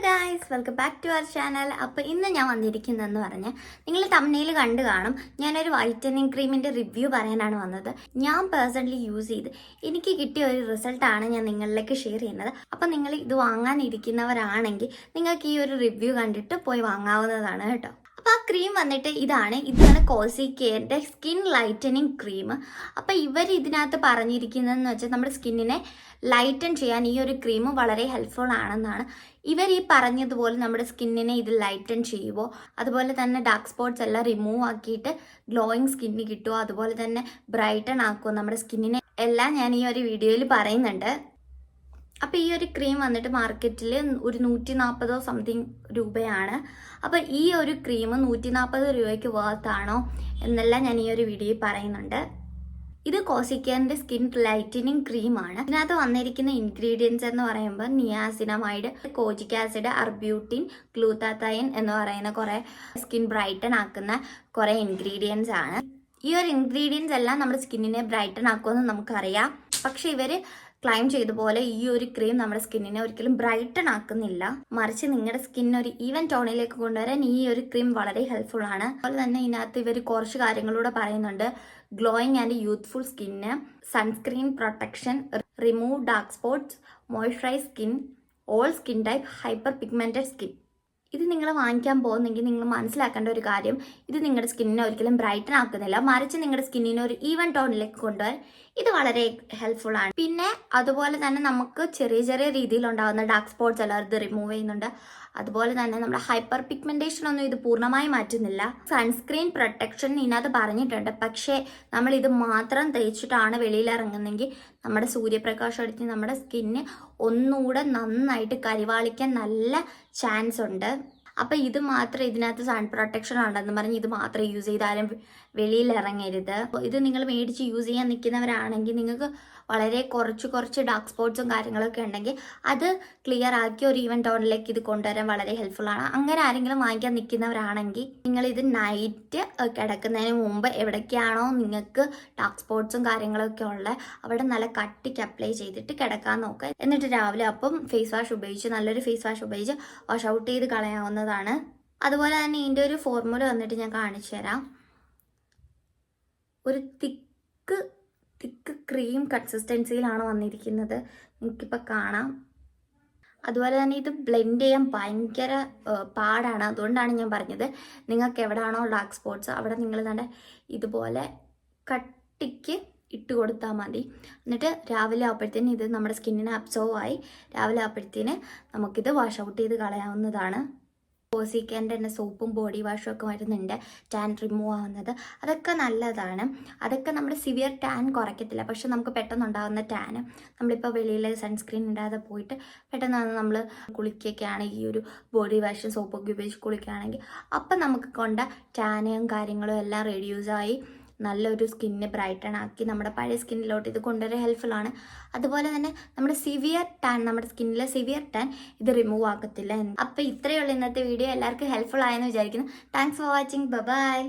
Guys, welcome back to our channel. അപ്പോൾ ഇന്ന് ഞാൻ വന്നിരിക്കുന്നതെന്ന് പറഞ്ഞാൽ നിങ്ങൾ തമ്മിൽ കണ്ടു കാണും, ഞാനൊരു വൈറ്റനിങ് ക്രീമിൻ്റെ റിവ്യൂ പറയാനാണ് വന്നത്. ഞാൻ പേഴ്സണലി യൂസ് ചെയ്ത് എനിക്ക് കിട്ടിയ ഒരു റിസൾട്ടാണ് ഞാൻ നിങ്ങളിലേക്ക് ഷെയർ ചെയ്യുന്നത്. അപ്പോൾ നിങ്ങൾ ഇത് വാങ്ങാനിരിക്കുന്നവരാണെങ്കിൽ നിങ്ങൾക്ക് ഈ ഒരു റിവ്യൂ കണ്ടിട്ട് പോയി വാങ്ങാവുന്നതാണ് കേട്ടോ. അപ്പോൾ ആ ക്രീം വന്നിട്ട് ഇതാണ് കോസി കെയറിൻ്റെ സ്കിൻ ലൈറ്റനിങ് ക്രീം. അപ്പോൾ ഇവർ ഇതിനകത്ത് പറഞ്ഞിരിക്കുന്നതെന്ന് വെച്ചാൽ നമ്മുടെ സ്കിന്നിനെ ലൈറ്റൻ ചെയ്യാൻ ഈ ഒരു ക്രീം വളരെ ഹെൽപ്ഫുൾ ആണെന്നാണ്. ഇവർ ഈ പറഞ്ഞതുപോലെ നമ്മുടെ സ്കിന്നിനെ ഇത് ലൈറ്റൻ ചെയ്യുമോ, അതുപോലെ തന്നെ ഡാർക്ക് സ്പോട്ട്സ് എല്ലാം റിമൂവ് ആക്കിയിട്ട് ഗ്ലോയിങ് സ്കിന്ന് കിട്ടുമോ, അതുപോലെ തന്നെ ബ്രൈറ്റൺ ആക്കുമോ നമ്മുടെ സ്കിന്നിനെ, എല്ലാം ഞാൻ ഈ ഒരു വീഡിയോയിൽ പറയുന്നുണ്ട്. അപ്പോൾ ഈ ഒരു ക്രീം വന്നിട്ട് മാർക്കറ്റിൽ ഒരു 140 സംതിങ് രൂപയാണ്. അപ്പോൾ ഈ ഒരു ക്രീം 140 രൂപയ്ക്ക് വർത്താണോ എന്നെല്ലാം ഞാൻ ഈ ഒരു വീഡിയോയിൽ പറയുന്നുണ്ട്. ഇത് കോസി കെയറിൻ്റെ സ്കിൻ ലൈറ്റനിങ് ക്രീമാണ്. ഇതിനകത്ത് വന്നിരിക്കുന്ന ഇൻഗ്രീഡിയൻസ് എന്ന് പറയുമ്പോൾ നിയാസിനമൈഡ്, കോജിക് ആസിഡ്, അർബ്യൂട്ടിൻ, ഗ്ലൂത്താത്തൈൻ എന്ന് പറയുന്ന കുറേ സ്കിൻ ബ്രൈറ്റൺ ആക്കുന്ന കുറേ ഇൻഗ്രീഡിയൻസ് ആണ്. ഈ ഒരു ഇൻഗ്രീഡിയൻസ് എല്ലാം നമ്മുടെ സ്കിന്നിനെ ബ്രൈറ്റൺ ആക്കുമെന്ന് നമുക്കറിയാം. പക്ഷെ ഇവർ ക്ലൈം ചെയ്ത പോലെ ഈ ഒരു ക്രീം നമ്മുടെ സ്കിന്നിനെ ഒരിക്കലും ബ്രൈറ്റൺ ആക്കുന്നില്ല, മറിച്ച് നിങ്ങളുടെ സ്കിൻ ഒരു ഈവൻ ടോണിലേക്ക് കൊണ്ടുവരാൻ ഈ ഒരു ക്രീം വളരെ ഹെൽപ്ഫുൾ ആണ്. അതുപോലെ തന്നെ ഇതിനകത്ത് ഇവർ കുറച്ച് കാര്യങ്ങളൂടെ പറയുന്നുണ്ട്. Glowing and youthful skin, sunscreen protection, remove dark spots, moisturise skin, all skin type, hyper pigmented skin. ഇത് നിങ്ങൾ വാങ്ങിക്കാൻ പോകുന്നെങ്കിൽ നിങ്ങൾ മനസ്സിലാക്കേണ്ട ഒരു കാര്യം, ഇത് നിങ്ങളുടെ സ്കിന്നിനെ ഒരിക്കലും ബ്രൈറ്റൻ ആക്കുന്നില്ല, മറിച്ച് നിങ്ങളുടെ സ്കിന്നിനെ ഒരു ഈവൻ ടോണിലേക്ക് കൊണ്ടുവരാൻ ഇത് വളരെ ഹെൽപ്ഫുൾ ആണ്. പിന്നെ അതുപോലെ തന്നെ നമുക്ക് ചെറിയ ചെറിയ രീതിയിൽ ഉണ്ടാകുന്ന ഡാർക്ക് സ്പോട്ട്സ് എല്ലാം ഇത് റിമൂവ് ചെയ്യുന്നുണ്ട്. അതുപോലെ തന്നെ നമ്മുടെ ഹൈപ്പർ പിഗ്മെന്റേഷൻ ഒന്നും ഇത് പൂർണ്ണമായി മാറ്റുന്നില്ല. സൺസ്ക്രീൻ പ്രൊട്ടക്ഷൻ ഇതിനകത്ത് പറഞ്ഞിട്ടുണ്ട്, പക്ഷേ നമ്മൾ ഇത് മാത്രം തേച്ചിട്ടാണ് വെളിയിൽ ഇറങ്ങുന്നെങ്കിൽ നമ്മുടെ സൂര്യപ്രകാശം അടിച്ച് നമ്മുടെ സ്കിന്ന് ഒന്നുകൂടെ നന്നായിട്ട് കരിവാളിക്കാൻ നല്ല ചാൻസ് ഉണ്ട്. അപ്പം ഇത് മാത്രം ഇതിനകത്ത് സൺ പ്രൊട്ടക്ഷൻ ഉണ്ടെന്ന് പറഞ്ഞ് ഇത് മാത്രം യൂസ് ചെയ്താലും വെളിയിൽ ഇറങ്ങരുത്. ഇത് നിങ്ങൾ മേടിച്ച് യൂസ് ചെയ്യാൻ നിൽക്കുന്നവരാണെങ്കിൽ നിങ്ങൾക്ക് വളരെ കുറച്ച് ഡാർക്ക് സ്പോട്ട്സും കാര്യങ്ങളൊക്കെ ഉണ്ടെങ്കിൽ അത് ക്ലിയർ ആക്കി ഒരു ഈവൻ ടോണിലേക്ക് ഇത് കൊണ്ടുവരാൻ വളരെ ഹെൽപ്ഫുൾ ആണ്. അങ്ങനെ ആരെങ്കിലും വാങ്ങിക്കാൻ നിൽക്കുന്നവരാണെങ്കിൽ നിങ്ങൾ ഇത് നൈറ്റ് കിടക്കുന്നതിന് മുമ്പ് എവിടേക്കാണോ നിങ്ങൾക്ക് ഡാർക്ക് സ്പോട്ട്സും കാര്യങ്ങളൊക്കെ ഉള്ളത് അവിടെ നല്ല കട്ടിക്ക് അപ്ലൈ ചെയ്തിട്ട് കിടക്കാൻ നോക്കുക. എന്നിട്ട് രാവിലെ അപ്പം ഫേസ് വാഷ് ഉപയോഗിച്ച് നല്ലൊരു ഫേസ് വാഷ് ഉപയോഗിച്ച് വാഷ് ഔട്ട് ചെയ്ത് കളയാവുന്നതാണ്. അതുപോലെ തന്നെ ഇതിൻ്റെ ഒരു ഫോർമുല വന്നിട്ട് ഞാൻ കാണിച്ചു തരാം. ഒരു തിക്ക് ക്രീം കൺസിസ്റ്റൻസിയിലാണ് വന്നിരിക്കുന്നത്, നിങ്ങൾക്കിപ്പോൾ കാണാം. അതുപോലെ തന്നെ ഇത് ബ്ലെൻഡ് ചെയ്യാൻ ഭയങ്കര പാടാണ്. അതുകൊണ്ടാണ് ഞാൻ പറഞ്ഞത് നിങ്ങൾക്ക് എവിടെയാണോ ഡാർക്ക് സ്പോട്ട്സ് അവിടെ നിങ്ങൾ തന്നെ ഇതുപോലെ കട്ടിക്ക് ഇട്ട് കൊടുത്താൽ മതി. എന്നിട്ട് രാവിലെ ആകുമ്പോഴത്തേന് ഇത് നമ്മുടെ സ്കിന്നിന് അബ്സോർവ് ആയി രാവിലെ ആകുമ്പോഴത്തേന് നമുക്കിത് വാഷ് ഔട്ട് ചെയ്ത് കളയാവുന്നതാണ്. കോസി കെയറിൻ്റെ തന്നെ സോപ്പും ബോഡി വാഷും ഒക്കെ വരുന്നുണ്ട്, ടാൻ റിമൂവ് ആവുന്നത്. അതൊക്കെ നല്ലതാണ്. അതൊക്കെ നമ്മുടെ സിവിയർ ടാൻ കുറയ്ക്കത്തില്ല, പക്ഷെ നമുക്ക് പെട്ടെന്നുണ്ടാകുന്ന ടാന് നമ്മളിപ്പോൾ വെളിയിൽ സൺസ്ക്രീൻ ഇടാതെ പോയിട്ട് പെട്ടെന്ന് നമ്മൾ കുളിക്കുകയാണെങ്കിൽ ഈ ഒരു ബോഡി വാഷും സോപ്പൊക്കെ ഉപയോഗിച്ച് കുളിക്കുകയാണെങ്കിൽ അപ്പം നമുക്ക് കൊണ്ട ടാനും കാര്യങ്ങളും എല്ലാം റെഡ്യൂസായി നല്ലൊരു സ്കിന്ന് ബ്രൈറ്റൺ ആക്കി നമ്മുടെ പഴയ സ്കിന്നിലോട്ട് ഇത് കൊണ്ടുവരാൻ ഹെൽപ്ഫുൾ ആണ്. അതുപോലെ തന്നെ നമ്മുടെ സ്കിന്നിലെ സിവിയർ ടാൻ ഇത് റിമൂവ് ആക്കത്തില്ല. അപ്പോൾ ഇത്രയുള്ള ഇന്നത്തെ വീഡിയോ എല്ലാവർക്കും ഹെൽപ്ഫുൾ ആയെന്ന് വിചാരിക്കുന്നു. Thanks for watching. ബൈ.